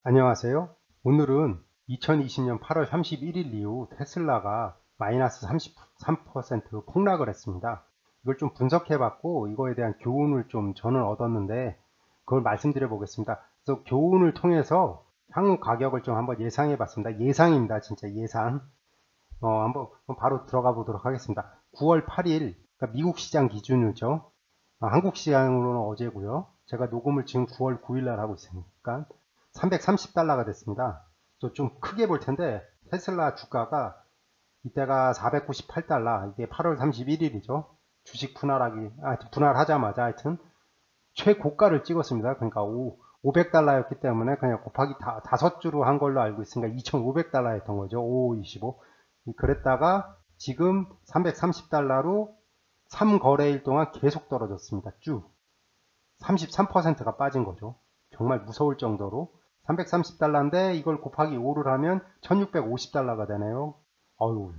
안녕하세요. 오늘은 2020년 8월 31일 이후 테슬라가 마이너스 33% 폭락을 했습니다. 이걸 좀 분석해 봤고 이거에 대한 교훈을 좀 저는 얻었는데 그걸 말씀드려 보겠습니다. 그래서 교훈을 통해서 향후 가격을 좀 한번 예상해 봤습니다. 예상입니다. 진짜 예상. 한번 바로 들어가 보도록 하겠습니다. 9월 8일, 그러니까 미국 시장 기준이죠. 한국 시장으로는 어제고요. 제가 녹음을 지금 9월 9일 날 하고 있으니까 330달러가 됐습니다. 좀 크게 볼 텐데 테슬라 주가가 이때가 498달러, 이게 8월 31일이죠. 주식 분할하자마자 하여튼 최고가를 찍었습니다. 그러니까 500달러였기 때문에 그냥 곱하기 5주로 한 걸로 알고 있으니까 2500달러였던 거죠. 5525. 그랬다가 지금 330달러로 3거래일 동안 계속 떨어졌습니다. 쭉 33%가 빠진 거죠. 정말 무서울 정도로 330달러인데 이걸 곱하기 5를 하면 1650달러가 되네요. 어휴,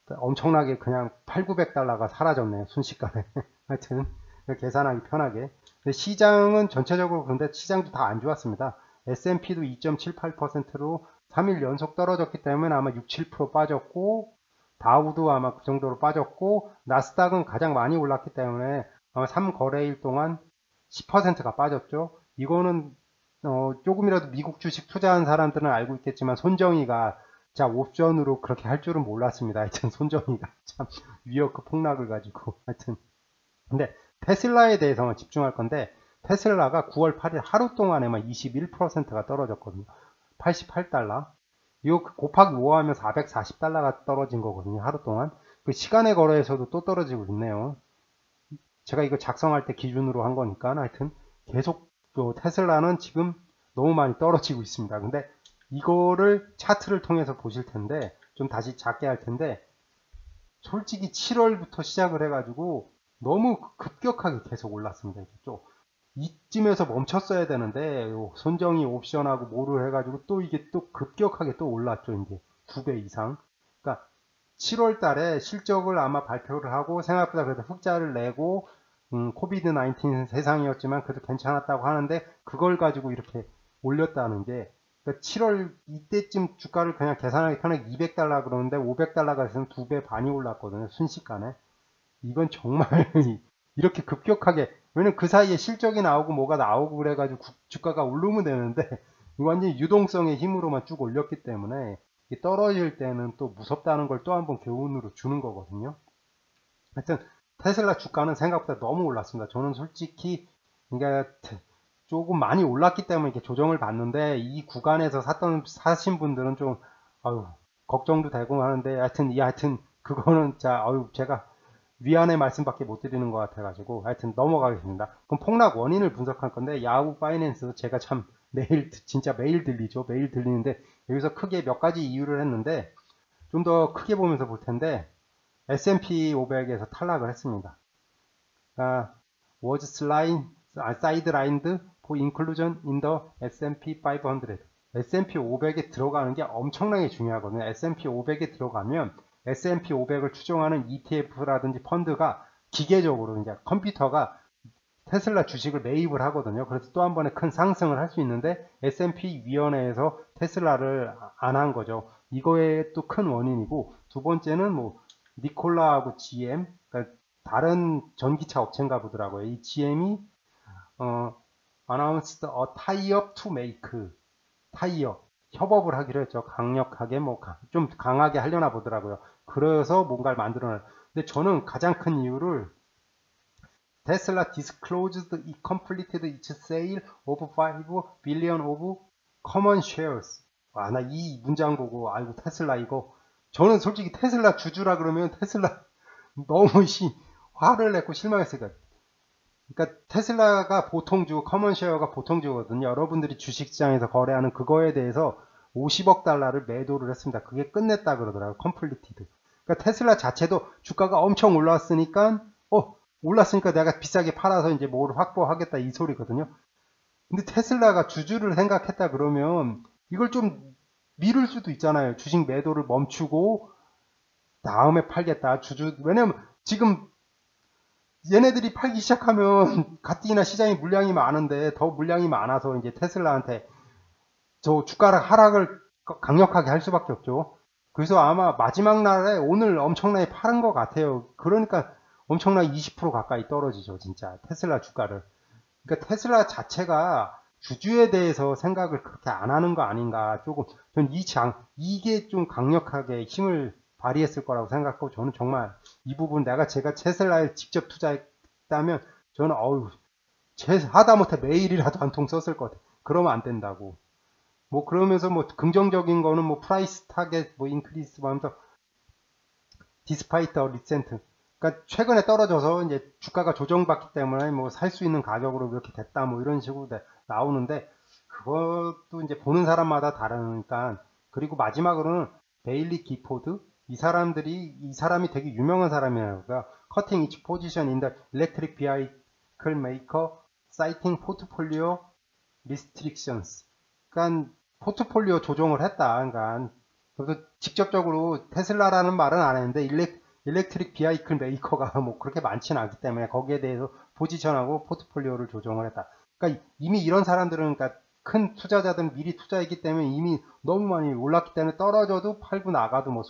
엄청나게 그냥 8, 900달러가 사라졌네요. 순식간에. 하여튼 계산하기 편하게. 근데 시장은 전체적으로 그런데 시장도 다 안 좋았습니다. S&P도 2.78%로 3일 연속 떨어졌기 때문에 아마 6, 7% 빠졌고 다우도 아마 그 정도로 빠졌고 나스닥은 가장 많이 올랐기 때문에 아마 3거래일 동안 10%가 빠졌죠. 이거는 조금이라도 미국 주식 투자한 사람들은 알고 있겠지만 손정희가 자 옵션으로 그렇게 할 줄은 몰랐습니다. 하여튼 손정희가 참 위어크 폭락을 가지고 하여튼 근데 테슬라에 대해서만 집중할 건데 테슬라가 9월 8일 하루 동안에만 21%가 떨어졌거든요. 88달러. 이거 곱하기 5 하면 440달러가 떨어진 거거든요. 하루 동안. 그 시간의 거래에서도 또 떨어지고 있네요. 제가 이거 작성할 때 기준으로 한 거니까 하여튼 계속 테슬라는 지금 너무 많이 떨어지고 있습니다. 근데 이거를 차트를 통해서 보실 텐데 좀 다시 작게 할 텐데 솔직히 7월부터 시작을 해가지고 너무 급격하게 계속 올랐습니다. 이쯤에서 멈췄어야 되는데 손정이 옵션하고 뭐를 해가지고 또 이게 또 급격하게 또 올랐죠. 이제 2배 이상. 그러니까 7월 달에 실적을 아마 발표를 하고 생각보다 그래도 흑자를 내고 코비드 19 세상이었지만 그래도 괜찮았다고 하는데 그걸 가지고 이렇게 올렸다는 게 그러니까 7월 이때쯤 주가를 그냥 계산하기 편하게 200달러 그러는데 500달러가 있으면 2배 반이 올랐거든요. 순식간에. 이건 정말 이렇게 급격하게 왜냐면 그 사이에 실적이 나오고 뭐가 나오고 그래가지고 주가가 오르면 되는데 완전히 유동성의 힘으로만 쭉 올렸기 때문에 떨어질 때는 또 무섭다는 걸 또 한번 교훈으로 주는 거거든요. 하여튼 테슬라 주가는 생각보다 너무 올랐습니다. 저는 솔직히 그러니까 조금 많이 올랐기 때문에 이렇게 조정을 받는데 이 구간에서 사신 분들은 좀 아유, 걱정도 되고 하는데 하여튼 그거는 제가 위안의 말씀밖에 못 드리는 것 같아가지고 하여튼 넘어가겠습니다. 그럼 폭락 원인을 분석할 건데 야후 파이낸스 제가 참 매일 진짜 매일 들리죠. 매일 들리는데 여기서 크게 몇 가지 이유를 했는데 좀 더 크게 보면서 볼 텐데 S&P 500에서 탈락을 했습니다. Was sidelined for inclusion in the S&P 500. S&P 500에 들어가는 게 엄청나게 중요하거든요. S&P 500에 들어가면 S&P 500을 추종하는 ETF라든지 펀드가 기계적으로 이제 컴퓨터가 테슬라 주식을 매입을 하거든요. 그래서 또 한 번에 큰 상승을 할 수 있는데 S&P 위원회에서 테슬라를 안 한 거죠. 이거의 또 큰 원인이고 두 번째는 뭐 니콜라하고 GM, 그러니까 다른 전기차 업체인가 보더라고요. 이 GM이 announced a tie-up to make 타이어 협업을 하기로 했죠. 강력하게 뭐 좀 강하게 하려나 보더라고요. 그래서 뭔가를 만들어내. 근데 저는 가장 큰 이유를 테슬라 disclosed it completed its sale of 5 billion of common shares. 나 이 문장 보고 아이고 테슬라 이거 저는 솔직히 테슬라 주주라 그러면 테슬라 너무 화를 냈고 실망했어요. 그러니까 테슬라가 보통주, 커먼쉐어가 보통주거든요. 여러분들이 주식시장에서 거래하는 그거에 대해서 50억 달러를 매도를 했습니다. 그게 끝냈다 그러더라고요. 컴플리티드. 그러니까 테슬라 자체도 주가가 엄청 올랐으니까 내가 비싸게 팔아서 이제 뭐를 확보하겠다 이 소리거든요. 근데 테슬라가 주주를 생각했다 그러면 이걸 좀 미룰 수도 있잖아요. 주식 매도를 멈추고 다음에 팔겠다. 왜냐면 지금 얘네들이 팔기 시작하면 가뜩이나 시장에 물량이 많은데 더 물량이 많아서 이제 테슬라한테 저 주가 하락을 강력하게 할 수밖에 없죠. 그래서 아마 마지막 날에 오늘 엄청나게 파는 것 같아요. 그러니까 엄청나게 20% 가까이 떨어지죠, 진짜 테슬라 주가를. 그러니까 테슬라 자체가 주주에 대해서 생각을 그렇게 안 하는 거 아닌가. 조금 전 이게 좀 강력하게 힘을 발휘했을 거라고 생각하고, 저는 정말 이 부분 제가 테슬라에 직접 투자했다면 저는 하다못해 매일이라도 한 통 썼을 것 같아요. 그러면 안 된다고. 뭐 그러면서 뭐 긍정적인 거는 뭐 프라이스 타겟 뭐 인크리스 하면서 디스파이트 리센트, 그러니까 최근에 떨어져서 이제 주가가 조정받기 때문에 뭐 살 수 있는 가격으로 이렇게 됐다 뭐 이런 식으로 나오는데, 그것도 이제 보는 사람마다 다르니까. 그리고 마지막으로는 베일리 기포드, 이 사람이 되게 유명한 사람이에요. 그러니까 cutting each position in the electric vehicle maker citing portfolio restrictions. 그러니까 포트폴리오 조정을 했다. 그러니까 그래서 직접적으로 테슬라라는 말은 안 했는데 일렉트릭 비하이클 메이커가 뭐 그렇게 많지는 않기 때문에 거기에 대해서 포지션하고 포트폴리오를 조정을 했다. 그러니까 이미 이런 사람들은, 그러니까 큰 투자자들은 미리 투자했기 때문에 이미 너무 많이 올랐기 때문에 떨어져도 팔고 나가도 뭐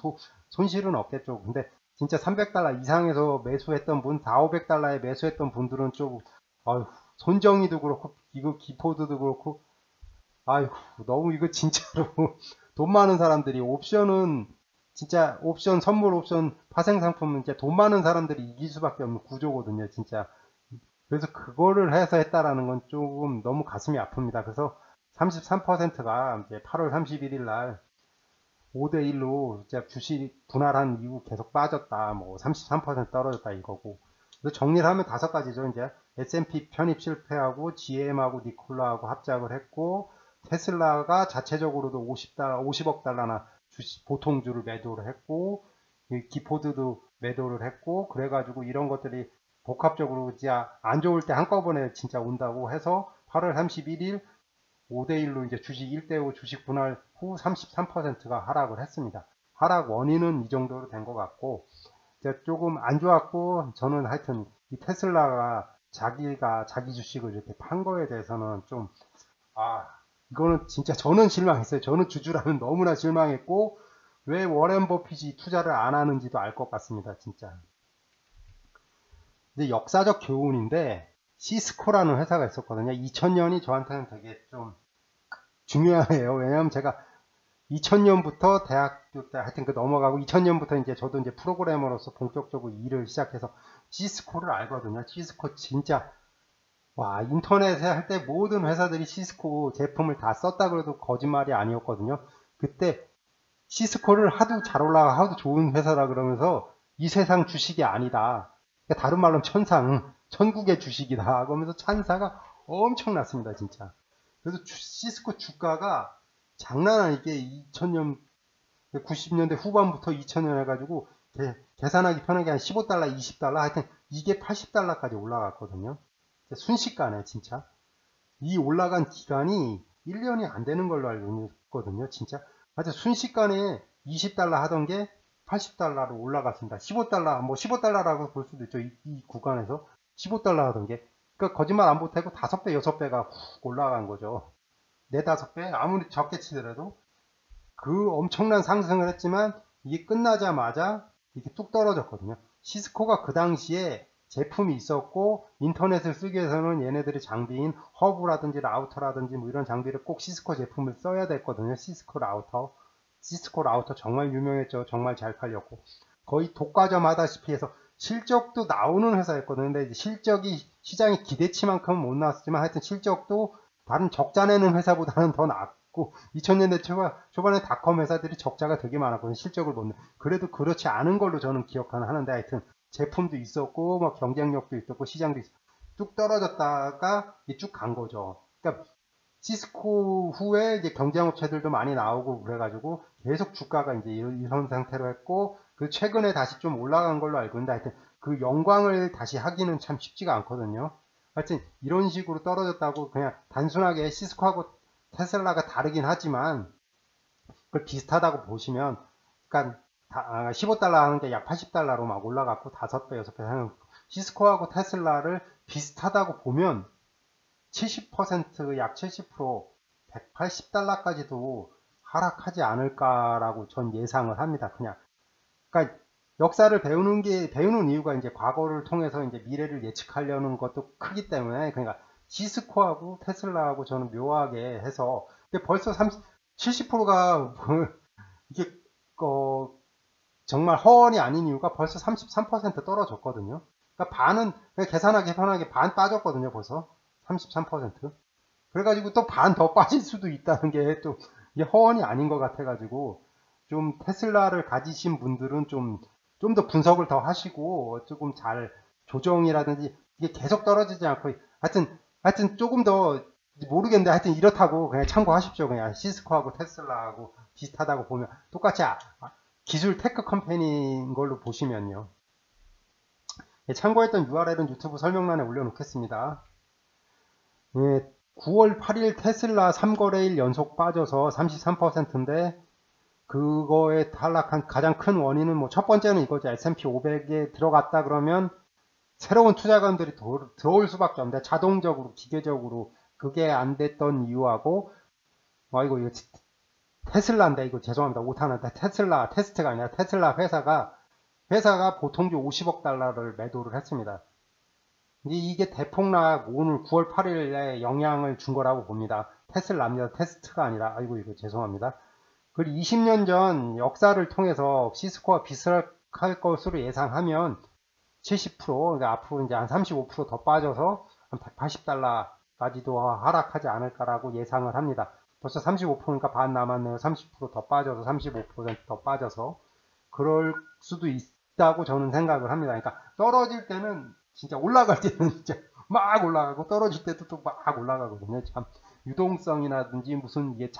손실은 없겠죠. 근데 진짜 300달러 이상에서 매수했던 분, 4, 500달러에 매수했던 분들은 좀 손정희도 그렇고 이거 기포드도 그렇고 아이고, 너무 이거 진짜로 돈 많은 사람들이 옵션은 진짜 선물 옵션 파생 상품은 진짜 돈 많은 사람들이 이길 수밖에 없는 구조거든요, 진짜. 그래서 그거를 해서 했다라는 건 조금 너무 가슴이 아픕니다. 그래서 33%가 이제 8월 31일 날 5대1로 이제 주식 분할한 이후 계속 빠졌다, 뭐 33% 떨어졌다 이거고. 그래서 정리를 하면 5가지죠. 이제 S&P 편입 실패하고 GM하고 니콜라하고 합작을 했고, 테슬라가 자체적으로도 50억 달러나 보통주를 매도를 했고, 기포드도 매도를 했고, 그래가지고 이런 것들이 복합적으로 진짜 안 좋을 때 한꺼번에 진짜 온다고 해서 8월 31일 5대1로 이제 주식 1대5 주식 분할 후 33%가 하락을 했습니다. 하락 원인은 이 정도로 된 것 같고, 조금 안 좋았고, 저는 하여튼 이 테슬라가 자기 주식을 이렇게 판 거에 대해서는 좀, 이거는 진짜 저는 실망했어요. 저는 주주라면 너무나 실망했고, 왜 워렌 버핏이 투자를 안 하는지도 알 것 같습니다, 진짜. 이제 역사적 교훈인데, 시스코라는 회사가 있었거든요. 2000년이 저한테는 되게 좀 중요해요. 왜냐하면 제가 2000년부터 대학교 때 하여튼 넘어가고 2000년부터 이제 저도 이제 프로그래머로서 본격적으로 일을 시작해서 시스코를 알거든요. 시스코 진짜 인터넷에 할 때 모든 회사들이 시스코 제품을 다 썼다 그래도 거짓말이 아니었거든요. 그때 시스코를 하도 잘 올라가 하도 좋은 회사라 그러면서 이 세상 주식이 아니다. 그러니까 다른 말로 천국의 주식이다. 그러면서 찬사가 엄청났습니다, 진짜. 그래서 시스코 주가가 장난 아니게 2000년 90년대 후반부터 2000년 해가지고 계산하기 편하게 한 15달러, 20달러 하여튼 이게 80달러까지 올라갔거든요. 순식간에 진짜. 이 올라간 기간이 1년이 안 되는 걸로 알고 있거든요, 진짜. 하여튼 순식간에 20달러 하던 게 80달러로 올라갔습니다. 15달러, 뭐 15달러라고 볼 수도 있죠. 이 구간에서 15달러 하던 게. 그러니까 거짓말 안 보태고 5배, 6배가 훅 올라간 거죠. 4, 5배? 아무리 적게 치더라도. 그 엄청난 상승을 했지만 이게 끝나자마자 이렇게 뚝 떨어졌거든요. 시스코가 그 당시에 제품이 있었고 인터넷을 쓰기 위해서는 얘네들이 장비인 허브라든지 라우터라든지 뭐 이런 장비를 꼭 시스코 제품을 써야 됐거든요. 시스코 라우터 정말 유명했죠. 정말 잘 팔렸고 거의 독과점 하다시피 해서 실적도 나오는 회사였거든요. 근데 실적이 시장의 기대치만큼은 못 나왔지만 하여튼 실적도 다른 적자 내는 회사보다는 더 낫고 2000년대 초반에 닷컴 회사들이 적자가 되게 많았거든요. 실적을 못 내. 그래도 그렇지 않은 걸로 저는 하는데 하여튼 제품도 있었고 뭐 경쟁력도 있었고 시장도 있었고 뚝 떨어졌다가 쭉 간 거죠. 그러니까 시스코 후에 이제 경쟁업체들도 많이 나오고 그래가지고 계속 주가가 이제 이런 상태로 했고 그 최근에 다시 좀 올라간 걸로 알고 있는데 하여튼 그 영광을 다시 하기는 참 쉽지가 않거든요. 하여튼 이런 식으로 떨어졌다고 그냥 단순하게 시스코하고 테슬라가 다르긴 하지만 그걸 비슷하다고 보시면 그러니까 15달러 하는 게 약 80달러로 막 올라갔고 5배, 6배 하는 시스코하고 테슬라를 비슷하다고 보면 70%, 약 70% $180까지도 하락하지 않을까라고 전 예상을 합니다. 그러니까 역사를 배우는 이유가 이제 과거를 통해서 이제 미래를 예측하려는 것도 크기 때문에, 그러니까 시스코하고 테슬라하고 저는 묘하게 해서, 근데 벌써 70%가 이게 정말 허언이 아닌 이유가 벌써 33% 떨어졌거든요. 그러니까 반은 계산하기 편하게 반 빠졌거든요. 벌써 33%. 그래가지고 또 반 더 빠질 수도 있다는 게 또 이게 허언이 아닌 것 같아가지고, 좀 테슬라를 가지신 분들은 좀 더 분석을 더 하시고 조금 잘 조정이라든지 이게 계속 떨어지지 않고, 하여튼 조금 더 모르겠는데 하여튼 이렇다고 그냥 참고하십시오. 그냥 시스코하고 테슬라하고 비슷하다고 보면 똑같이 기술 테크 컴퍼니인 걸로 보시면요. 참고했던 URL은 유튜브 설명란에 올려놓겠습니다. 9월 8일 테슬라 3거래일 연속 빠져서 33%인데, 그거에 탈락한 가장 큰 원인은 뭐 첫 번째는 이거죠. S&P 500에 들어갔다 그러면 새로운 투자자들이 들어올 수밖에 없는데, 자동적으로 기계적으로 그게 안 됐던 이유하고, 이거 테슬라인데, 이거 죄송합니다. 오타난다. 테슬라 테스트가 아니라 테슬라 회사가 보통주 50억 달러를 매도를 했습니다. 이게 대폭락 오늘 9월 8일에 영향을 준 거라고 봅니다. 테슬라입니다. 테스트가 아니라. 이거 죄송합니다. 그리고 20년 전 역사를 통해서 시스코와 비슷할 것으로 예상하면 70%, 그러니까 앞으로 이제 한 35% 더 빠져서 한 180달러까지도 하락하지 않을까라고 예상을 합니다. 벌써 35%니까 반 남았네요. 30%더 빠져서 35%더 빠져서 그럴 수도 있다고 저는 생각을 합니다. 그러니까 떨어질 때는 진짜 올라갈 때는 진짜 막 올라가고 떨어질 때도 또 막 올라가거든요. 참 유동성이라든지 무슨 이게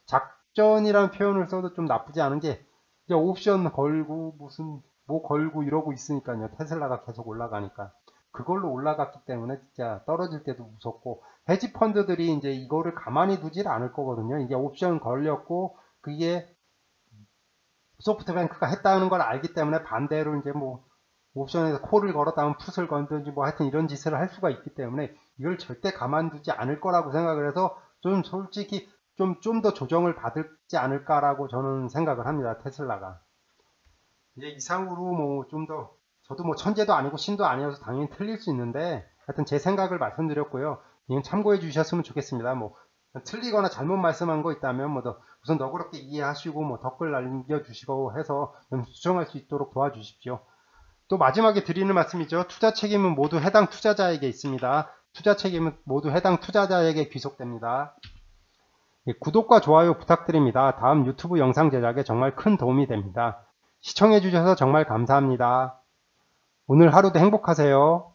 작전이라는 표현을 써도 좀 나쁘지 않은 게, 이제 옵션 걸고 무슨 뭐 걸고 이러고 있으니까요. 테슬라가 계속 올라가니까 그걸로 올라갔기 때문에 진짜 떨어질 때도 무섭고, 헤지 펀드들이 이제 이거를 가만히 두질 않을 거거든요. 이제 옵션 걸렸고 그게 소프트뱅크가 했다는 걸 알기 때문에 반대로 이제 뭐 옵션에서 콜을 걸었다면 풋을 건든지 뭐 하여튼 이런 짓을 할 수가 있기 때문에 이걸 절대 가만두지 않을 거라고 생각을 해서 좀 솔직히 좀 더 조정을 받지 않을까라고 저는 생각을 합니다. 테슬라가. 이제 이상으로 뭐 좀 더, 저도 뭐 천재도 아니고 신도 아니어서 당연히 틀릴 수 있는데 하여튼 제 생각을 말씀드렸고요. 이건 참고해 주셨으면 좋겠습니다. 뭐 틀리거나 잘못 말씀한 거 있다면 뭐 우선 너그럽게 이해하시고 뭐 댓글 남겨주시고 해서 좀 수정할 수 있도록 도와주십시오. 또 마지막에 드리는 말씀이죠. 투자 책임은 모두 해당 투자자에게 있습니다. 투자 책임은 모두 해당 투자자에게 귀속됩니다. 구독과 좋아요 부탁드립니다. 다음 유튜브 영상 제작에 정말 큰 도움이 됩니다. 시청해 주셔서 정말 감사합니다. 오늘 하루도 행복하세요.